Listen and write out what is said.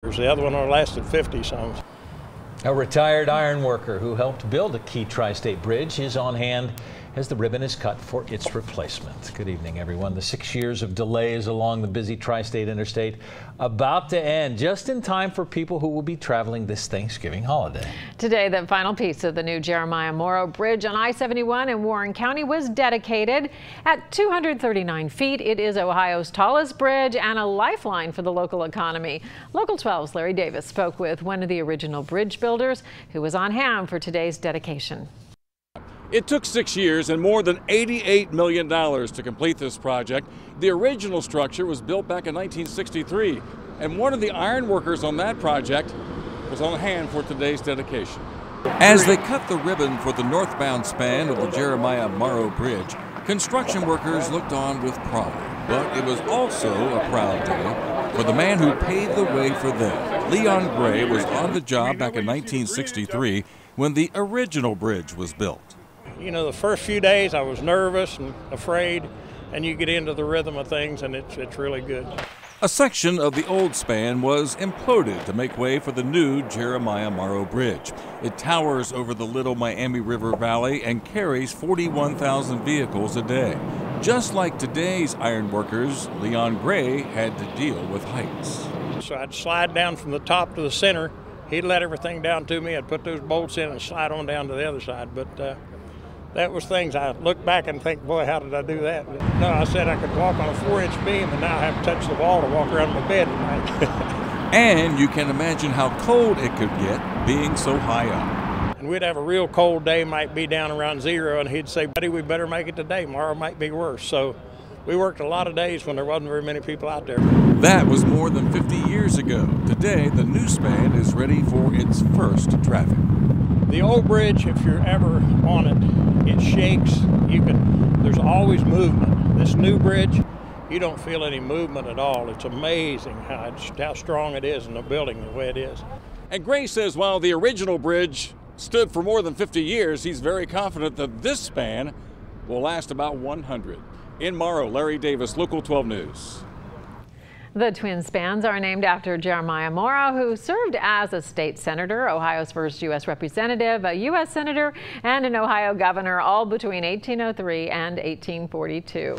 The other one only lasted 50 some. A retired iron worker who helped build a key tri-state bridge is on hand as the ribbon is cut for its replacement. Good evening, everyone. The 6 years of delays along the busy tri-state interstate about to end, just in time for people who will be traveling this Thanksgiving holiday. Today, the final piece of the new Jeremiah Morrow Bridge on I-71 in Warren County was dedicated. At 239 feet, it is Ohio's tallest bridge and a lifeline for the local economy. Local 12's Larry Davis spoke with one of the original bridge builders who was on hand for today's dedication. It took 6 years and more than $88 million to complete this project. The original structure was built back in 1963, and one of the iron workers on that project was on hand for today's dedication. As they cut the ribbon for the northbound span of the Jeremiah Morrow Bridge, construction workers looked on with pride. But it was also a proud day for the man who paved the way for them. Leon Gray was on the job back in 1963 when the original bridge was built. You know, the first few days I was nervous and afraid, and you get into the rhythm of things and it's really good. A section of the old span was imploded to make way for the new Jeremiah Morrow Bridge. It towers over the Little Miami River Valley and carries 41,000 vehicles a day. Just like today's iron workers, Leon Gray had to deal with heights. So I'd slide down from the top to the center. He'd let everything down to me. I'd put those bolts in and slide on down to the other side. But that was things I look back and think, boy, how did I do that? No, I said I could walk on a 4-inch beam, and now I have to touch the wall to walk around my bed at night. And you can imagine how cold it could get being so high up. And we'd have a real cold day, might be down around 0, and he'd say, buddy, we better make it today. Tomorrow might be worse. So we worked a lot of days when there wasn't very many people out there. That was more than 50 years ago. Today, the new span is ready for its first traffic. The old bridge, if you're ever on it, it shakes. There's always movement. This new bridge, you don't feel any movement at all. It's amazing how strong it is in the building the way it is. And Gray says while the original bridge stood for more than 50 years, he's very confident that this span will last about 100. In Morrow, Larry Davis, Local 12 News. The twin spans are named after Jeremiah Morrow, who served as a state senator, Ohio's first U.S. representative, a U.S. senator, and an Ohio governor, all between 1803 and 1842.